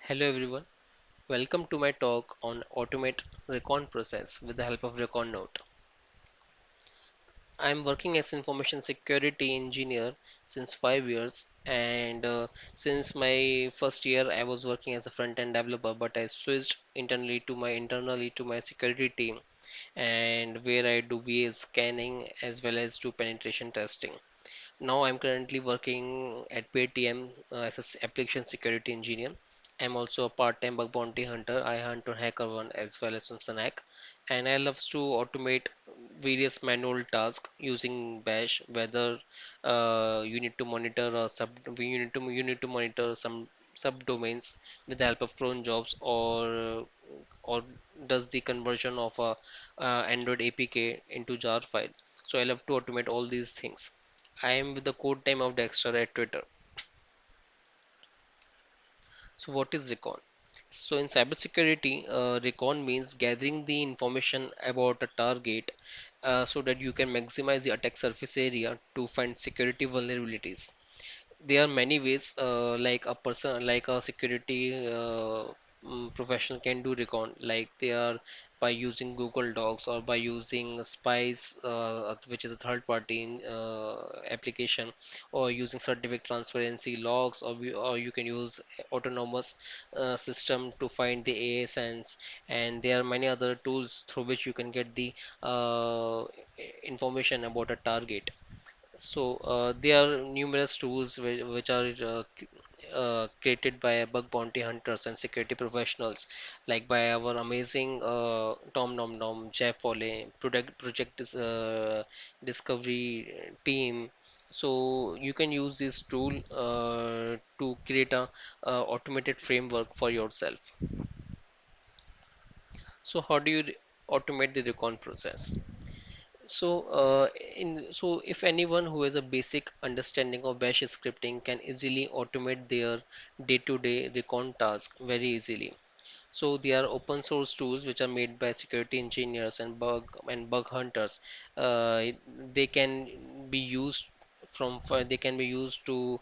Hello everyone, welcome to my talk on automate recon process with the help of Recon Note. I am working as information security engineer since 5 years and since my first year I was working as a front end developer, but I switched internally to my security team, and where I do VA scanning as well as do penetration testing. Now I'm currently working at Paytm as an application security engineer. I'm also a part-time bug bounty hunter. I hunt on HackerOne as well as on Snack, and I love to automate various manual tasks using Bash. Whether you need to monitor a sub, you need to monitor some subdomains with the help of cron jobs, or does the conversion of a Android APK into jar file. So I love to automate all these things. I am with the code time of Dexter at Twitter. So what is recon? So in cybersecurity, recon means gathering the information about a target so that you can maximize the attack surface area to find security vulnerabilities. There are many ways, like a person, like a security professional can do recon, like they are by using Google Docs or by using Spice, which is a third party application, or using certificate transparency logs, or you can use autonomous system to find the ASNs, and there are many other tools through which you can get the information about a target. So there are numerous tools which are created by bug bounty hunters and security professionals, like by our amazing Tom Nom Nom, Jeff Foley, Discovery team. So you can use this tool to create a automated framework for yourself. So how do you automate the recon process? So, if anyone who has a basic understanding of Bash scripting can easily automate their day-to-day recon task very easily. So they are open source tools which are made by security engineers and bug hunters. They can be used they can be used to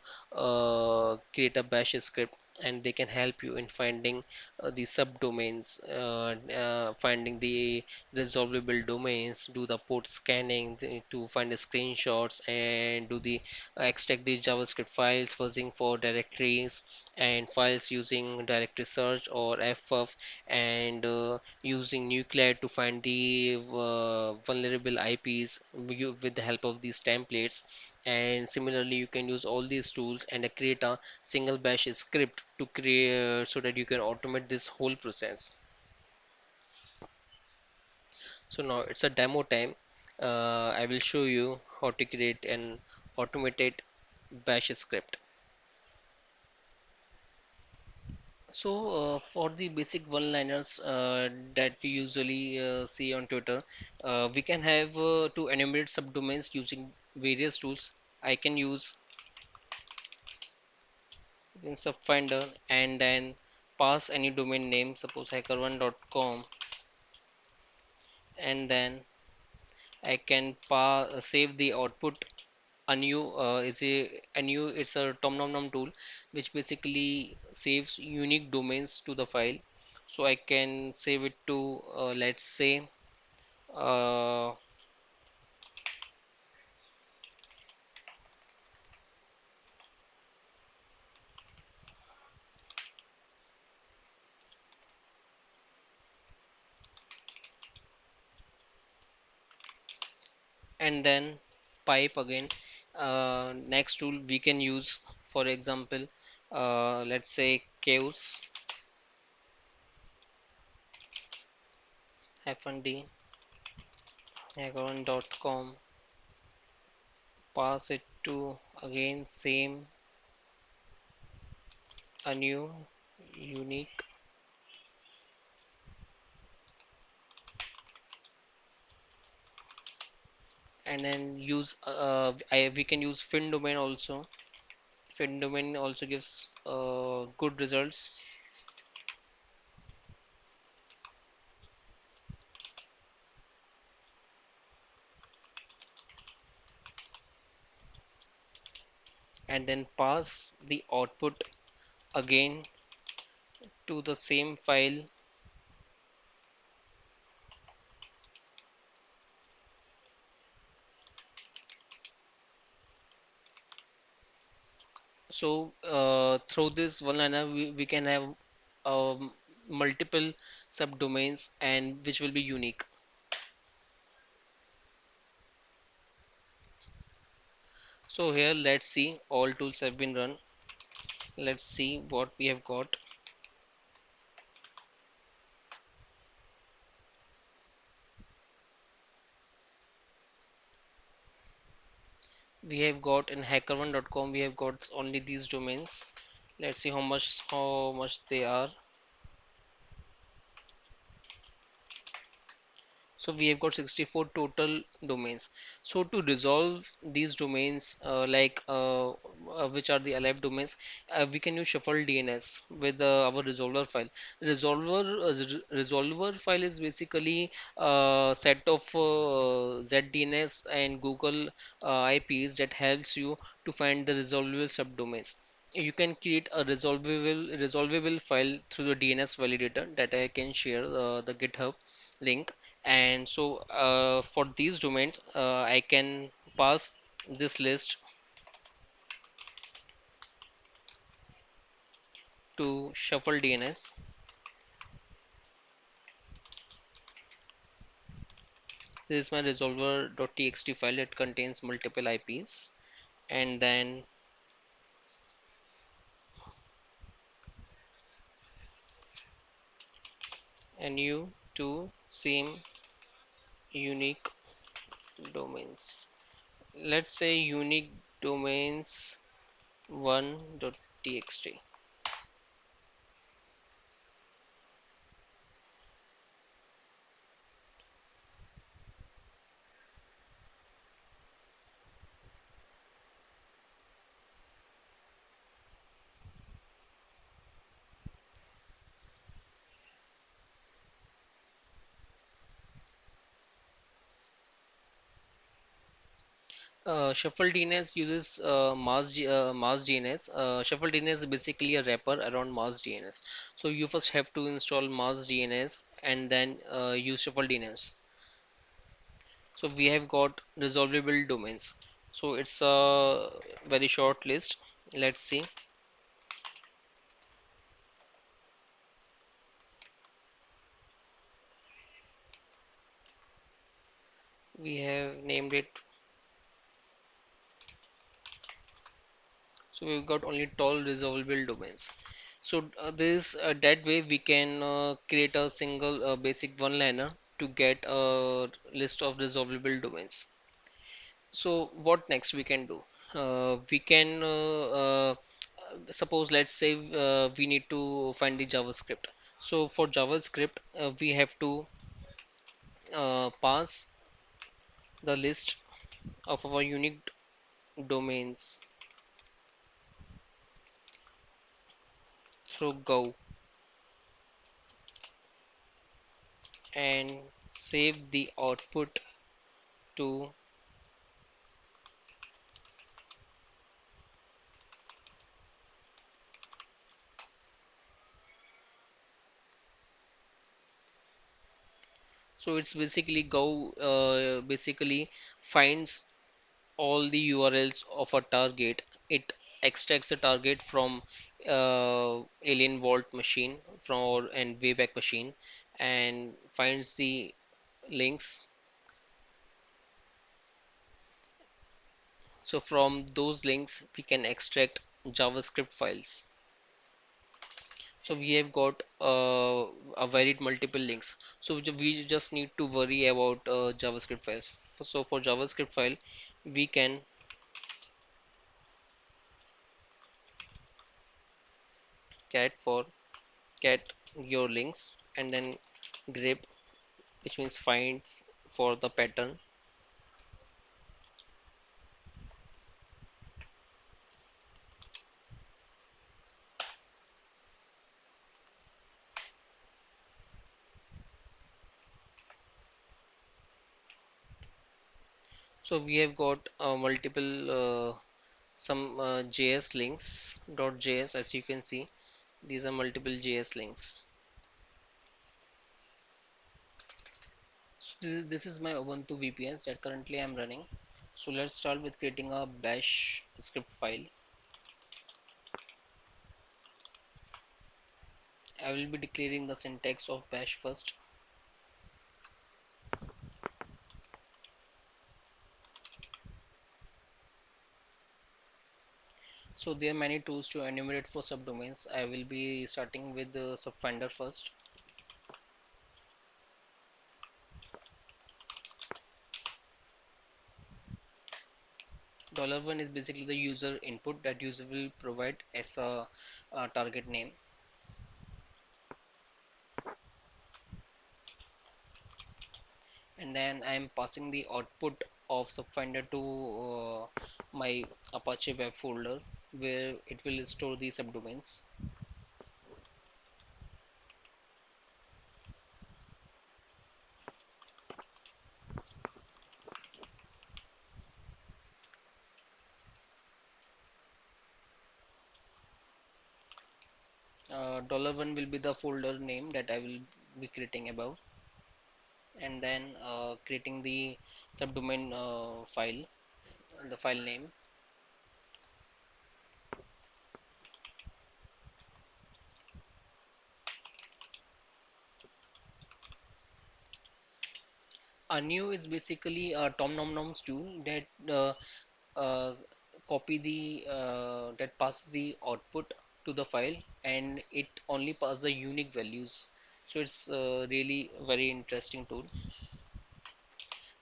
create a bash script, and they can help you in finding the subdomains, finding the resolvable domains, do the port scanning to find the screenshots, and do the extract these JavaScript files, fuzzing for directories and files using directory search or ffff, and using nuclei to find the vulnerable IPs with the help of these templates. And similarly, you can use all these tools and create a single bash script to create so that you can automate this whole process. So now it's a demo time. I will show you how to create an automated bash script. So, for the basic one-liners that we usually see on Twitter, we can have to enumerate subdomains using various tools. I can use in Subfinder and then pass any domain name, suppose hackerone.com, and then I can save the output. A new it's a tom nom nom tool which basically saves unique domains to the file. So I can save it to let's say uh, and then pipe again. Next tool we can use, for example, let's say chaos -d hackathon.com, pass it to again same a new unique, and then use we can use fin domain also. Fin domain also gives good results. And then pass the output again to the same file. So through this one liner, we can have multiple subdomains and which will be unique. So here let's see, all tools have been run. Let's see what we have got. We have got in hackerone.com, we have got only these domains. Let's see how much they are. So we have got 64 total domains. So to resolve these domains, which are the alive domains, we can use shuffle DNS with our resolver file. Resolver file is basically a set of ZDNS and Google IPs that helps you to find the resolvable subdomains. You can create a resolvable file through the DNS validator that I can share the GitHub link. And so for these domains, I can pass this list to shuffle DNS. This is my resolver.txt file that contains multiple IPs, and then nu to same unique domains. Let's say unique domains 1.txt. Shuffle DNS uses Mars DNS. Shuffle DNS is basically a wrapper around Mars DNS. So you first have to install Mars DNS and then use Shuffle DNS. So we have got resolvable domains. So it's a very short list. Let's see. We have named it. So we've got only tall resolvable domains. So this that way we can create a single basic one liner to get a list of resolvable domains. So what next we can do? We can suppose, let's say we need to find the JavaScript. So for JavaScript, we have to pass the list of our unique domains through Go and save the output to. So it's basically Go basically finds all the URLs of a target. It extracts the target from Alien Vault machine from or and Wayback Machine and finds the links. So from those links we can extract JavaScript files. So we have got a varied multiple links. So we just need to worry about JavaScript files. So for JavaScript file, we can cat for cat your links and then grep, which means find for the pattern. So we have got multiple some JS links dot .js, as you can see. These are multiple JS links. So this is my Ubuntu VPNs that currently I'm running. So let's start with creating a bash script file. I will be declaring the syntax of bash first. So there are many tools to enumerate for subdomains. I will be starting with the subfinder first. $1 is basically the user input that user will provide as a target name. And then I'm passing the output of subfinder to my Apache web folder where it will store the subdomains. $1 will be the folder name that I will be creating above, and then creating the subdomain file, the file name. A new is basically a Tom Nom Nom's tool that uh, copy the that pass the output to the file, and it only pass the unique values. So it's really very interesting tool.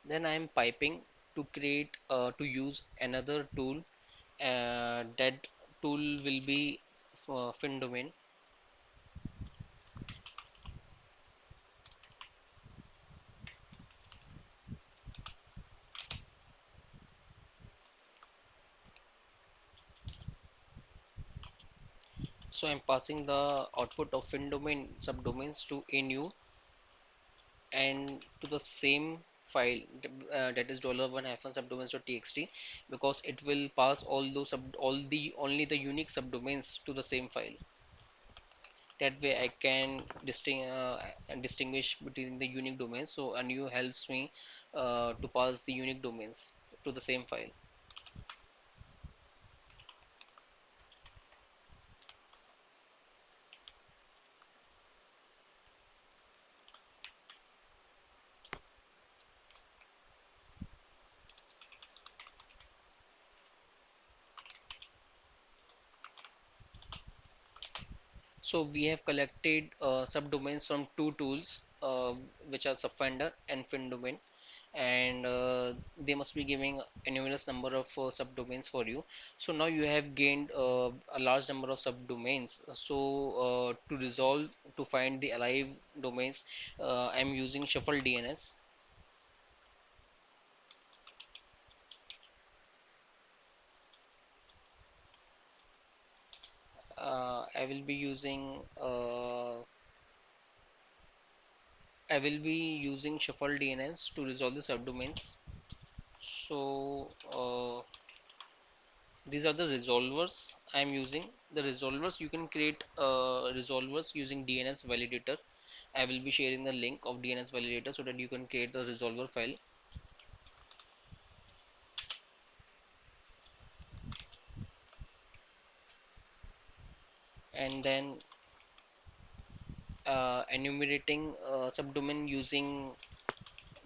Then I'm piping to create to use another tool. That tool will be for fin domain. So I'm passing the output of fin domain subdomains to a new and to the same file, that is $1 subdomains.txt, because it will pass all the only the unique subdomains to the same file. That way I can distinguish between the unique domains. So a new helps me to pass the unique domains to the same file. So we have collected subdomains from two tools, which are Subfinder and FinDomain, and they must be giving a numerous number of subdomains for you. So now you have gained a large number of subdomains. So to resolve to find the alive domains, I'm using Shuffle DNS. I will be using Shuffle DNS to resolve the subdomains. So these are the resolvers I'm using. The resolvers, you can create resolvers using DNS validator. I will be sharing the link of DNS validator so that you can create the resolver file. And then enumerating subdomain using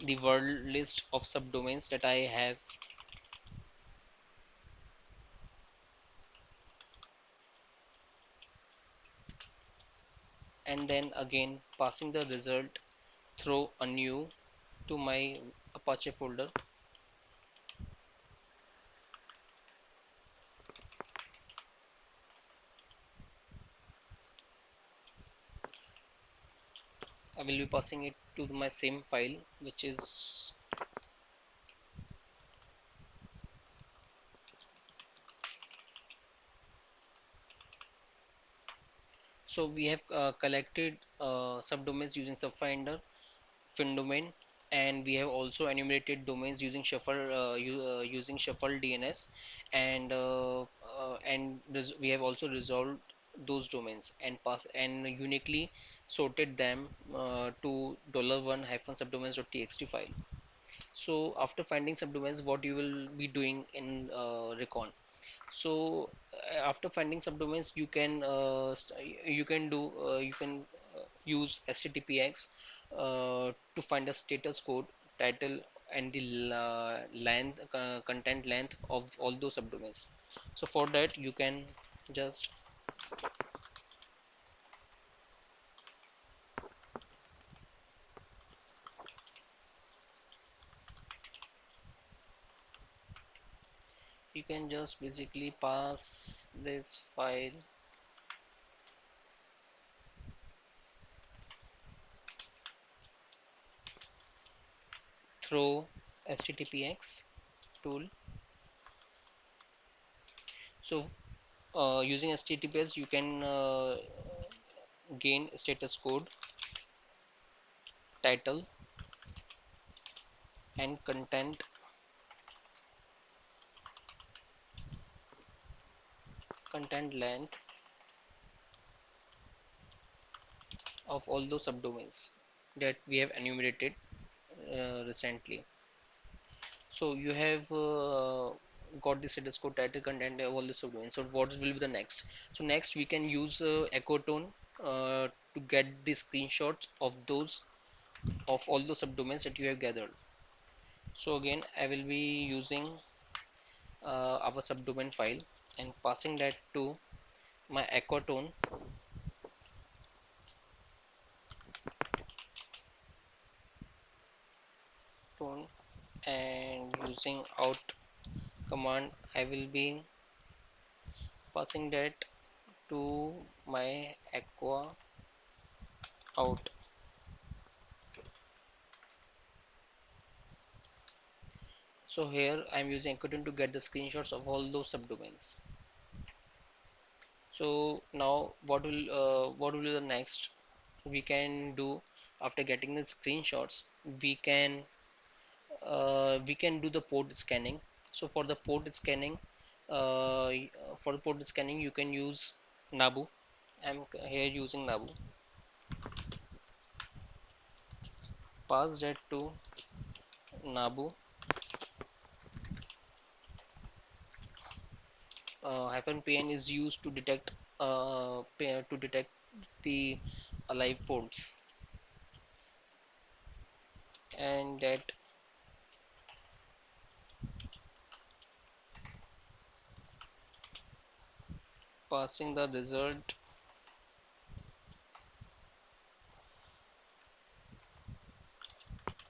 the world list of subdomains that I have. And then again passing the result through a new to my Apache folder. I will be passing it to my same file, which is. So we have collected subdomains using Subfinder, FinDomain, and we have also enumerated domains using using Shuffle DNS, and we have also resolved those domains and pass and uniquely sorted them to $1 subdomains.txt file. So after finding subdomains, what you will be doing in recon? So after finding subdomains, you can use httpx to find a status code, title, and the length content length of all those subdomains. So for that just you can just basically pass this file through httpx tool. So using https you can gain status code, title, and content length of all those subdomains that we have enumerated recently. So you have got the status code, title, content of all the subdomains. So what will be the next? So next we can use echo tone to get the screenshots of all those subdomains that you have gathered. So again I will be using our subdomain file and passing that to my echo tone, and using out command I will be passing that to my aqua out. So here I'm using Aquatone to get the screenshots of all those subdomains. So now what will be the next we can do after getting the screenshots? We can do the port scanning. So for the port scanning, uh, you can use Nabu. I'm here using Nabu. Pass that to Nabu. -pn is used to detect the alive ports, and that passing the result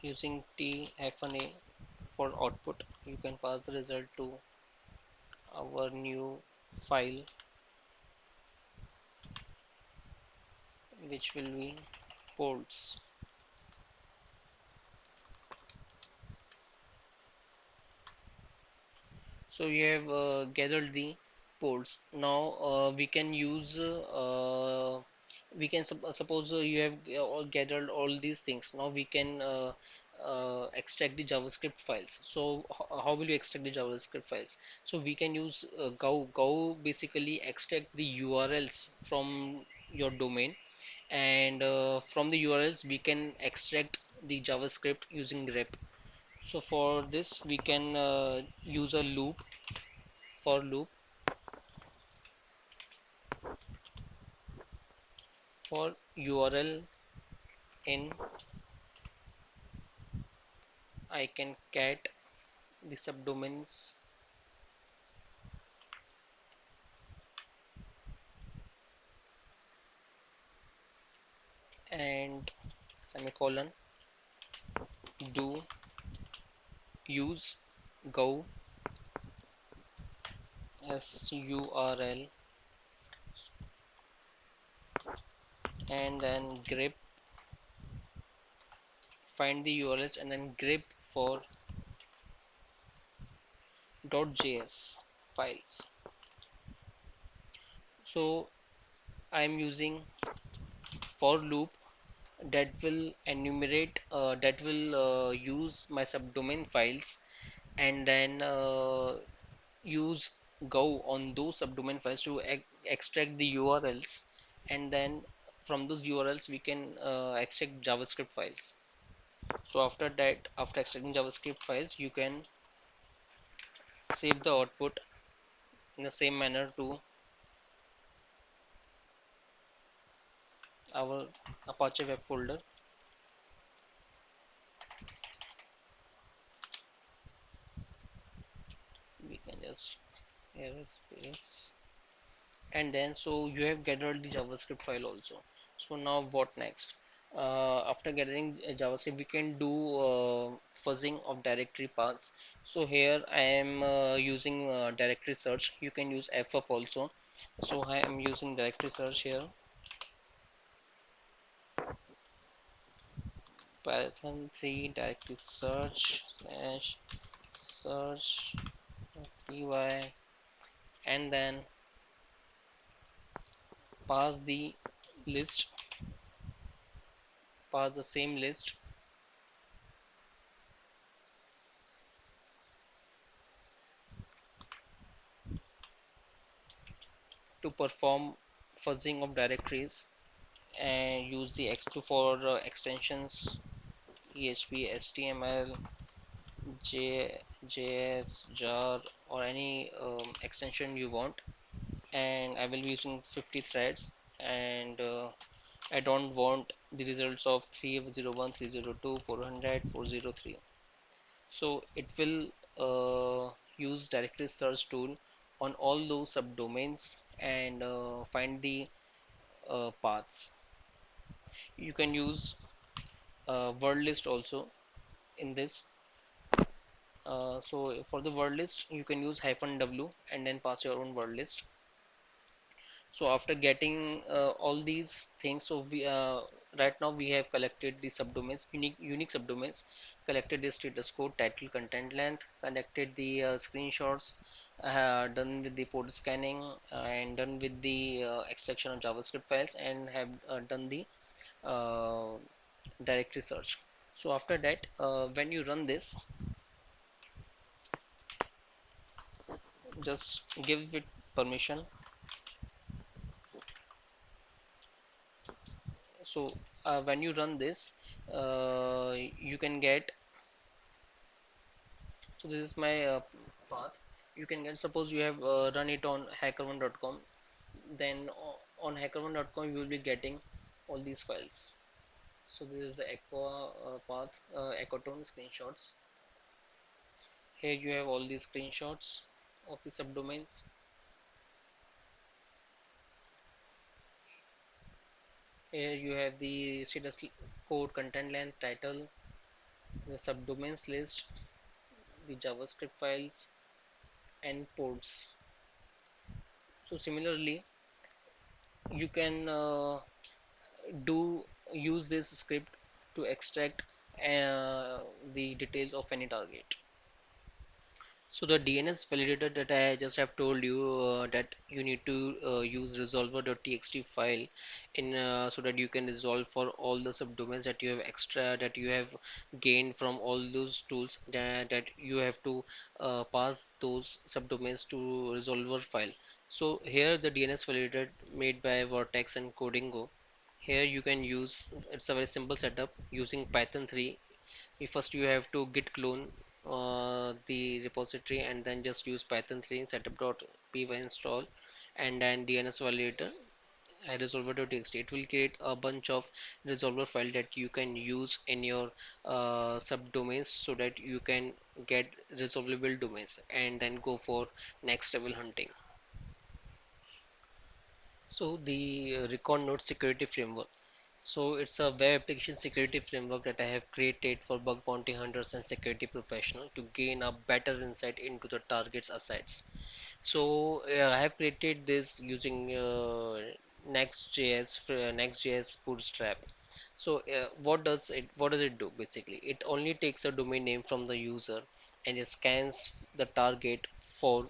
using t-a for output. You can pass the result to our new file, which will be ports. So we have gathered the ports. Now we can use suppose you have all gathered all these things. Now we can extract the JavaScript files. So how will you extract the JavaScript files? So we can use Go basically extract the URLs from your domain, and from the URLs we can extract the JavaScript using grep. So for this we can use a loop for URL in. I can cat the subdomains and semicolon do use go surl, and then grep find the URLs, and then grep for .js files. So I'm using for loop that will use my subdomain files, and then use go on those subdomain files to extract the URLs, and then from those URLs we can extract JavaScript files. So after that, after extracting JavaScript files, you can save the output in the same manner to our Apache web folder. We can just here space, and then so you have gathered the JavaScript file also. So now what next? After gathering JavaScript, we can do fuzzing of directory paths. So here I am using directory search. You can use ff also. So I am using directory search here. Python 3 directory search slash search py, and then pass the list, pass the same list to perform fuzzing of directories, and use the x2 for extensions EHP, HTML, J, JS, jar, or any extension you want. And I will be using 50 threads, and I don't want the results of 301, 302, 400, 403. So it will use directory search tool on all those subdomains and find the paths. You can use word list also in this. So for the word list, you can use -w and then pass your own word list. So after getting all these things, so we right now we have collected the subdomains, unique subdomains, collected the status code, title, content length, collected the screenshots, done with the port scanning, and done with the extraction of JavaScript files, and have done the uh, directory search. So after that, when you run this, just give it permission. So when you run this, you can get, so this is my path. You can get, suppose you have run it on hackerone.com, then on hackerone.com you will be getting all these files. So this is the echo path, ecotone screenshots. Here you have all these screenshots of the subdomains. Here you have the status code, content length, title, the subdomains list, the JavaScript files, and ports. So similarly, you can do use this script to extract the details of any target. So the DNS validator that I just have told you, that you need to use resolver.txt file in so that you can resolve for all the subdomains that you have extra, that you have gained from all those tools, that you have to pass those subdomains to resolver file. So here the DNS validator made by Vertex and Codingo. Here you can use, it's a very simple setup using Python 3. First you have to git clone the repository, and then just use python 3 setup.py install, and then DNS validator and resolver.txt. It will create a bunch of resolver file that you can use in your subdomains, so that you can get resolvable domains and then go for next level hunting. So the Recon Node security framework. So it's a web application security framework that I have created for bug bounty hunters and security professionals to gain a better insight into the target's assets. So I have created this using Next.js Bootstrap. So what does it do basically? It only takes a domain name from the user, and it scans the target for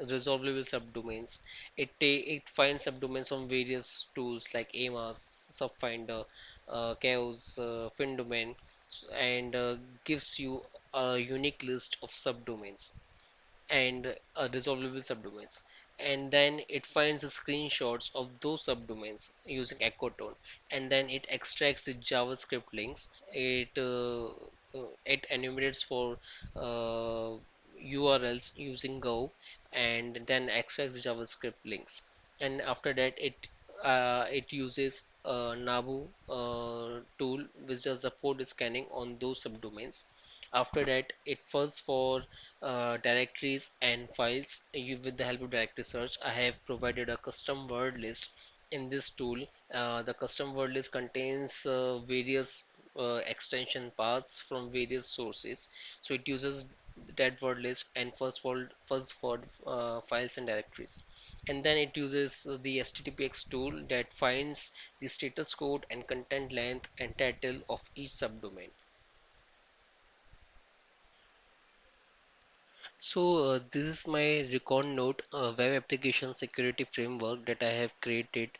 resolvable subdomains. It finds subdomains from various tools like AMAS, Subfinder, Chaos, FinDomain, and gives you a unique list of subdomains. and resolvable subdomains, and then it finds the screenshots of those subdomains using ecotone, and then it extracts the javascript links. It enumerates for uh, urls using go, and then extracts the javascript links, and after that it uses nabu tool which does the port scanning on those subdomains. After that, it first for directories and files. With the help of directory search, I have provided a custom word list in this tool. The custom word list contains various extension paths from various sources. So it uses that word list and first for files and directories, and then it uses the httpx tool that finds the status code and content length and title of each subdomain. So this is my Recon Note web application security framework that I have created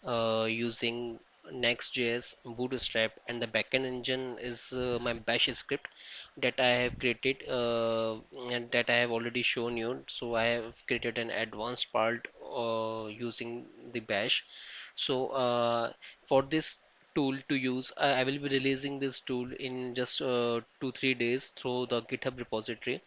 using Next.js, Bootstrap, and the backend engine is my Bash script that I have created and that I have already shown you. So I have created an advanced part using the Bash. So for this tool to use, I will be releasing this tool in just 2-3 days through the GitHub repository,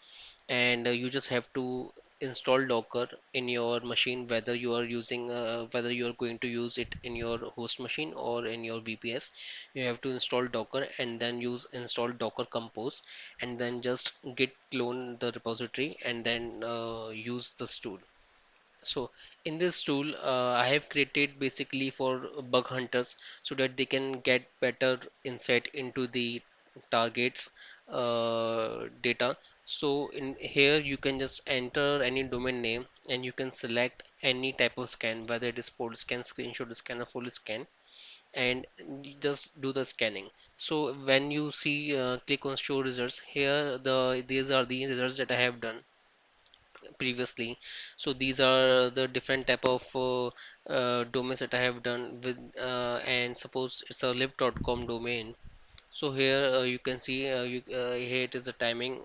and you just have to install docker in your machine, whether you are using whether you are going to use it in your host machine or in your vps. You have to install docker and then use install docker compose, and then just git clone the repository and then use this tool. So in this tool, I have created basically for bug hunters so that they can get better insight into the targets data. So in here you can just enter any domain name and you can select any type of scan, whether it is port scan, screenshot scan, or full scan, and you just do the scanning. So when you see click on show results here, these are the results that I have done previously. So these are the different type of domains that I have done with, and suppose it's a live.com domain. So here you can see here it is the timing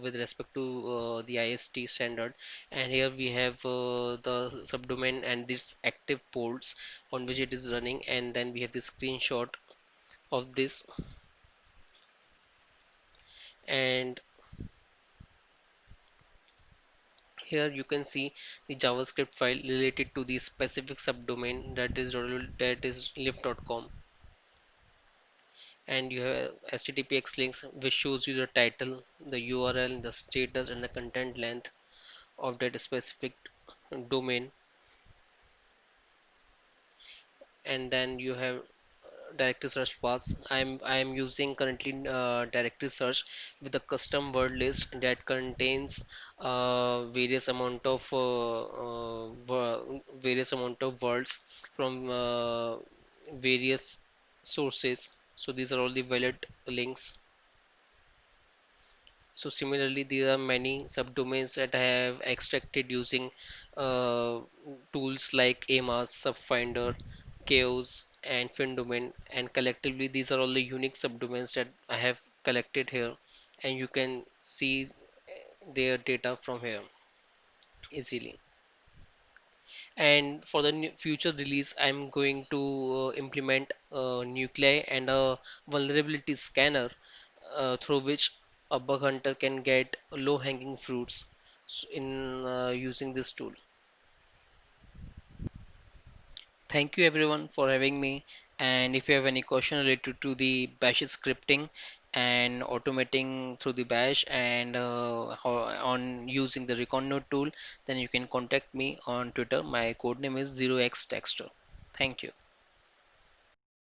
with respect to the IST standard, and here we have the subdomain and this active ports on which it is running, and then we have the screenshot of this, and here you can see the JavaScript file related to the specific subdomain that is live.com, and you have HTTPX links which shows you the title, the URL, the status, and the content length of that specific domain, and then you have directory search paths. I'm using currently directory search with a custom word list that contains various amount of words from various sources. So these are all the valid links. So similarly, there are many subdomains that I have extracted using uh, tools like AMAS, Subfinder, Chaos, and FinDomain, and collectively these are all the unique subdomains that I have collected here, and you can see their data from here easily. And for the future release, I'm going to implement nuclei and a vulnerability scanner through which a bug hunter can get low hanging fruits in using this tool. Thank you everyone for having me. And if you have any question related to the Bash scripting and automating through the Bash and on using the Recon Node tool, then you can contact me on Twitter. My code name is 0xtexter. Thank you.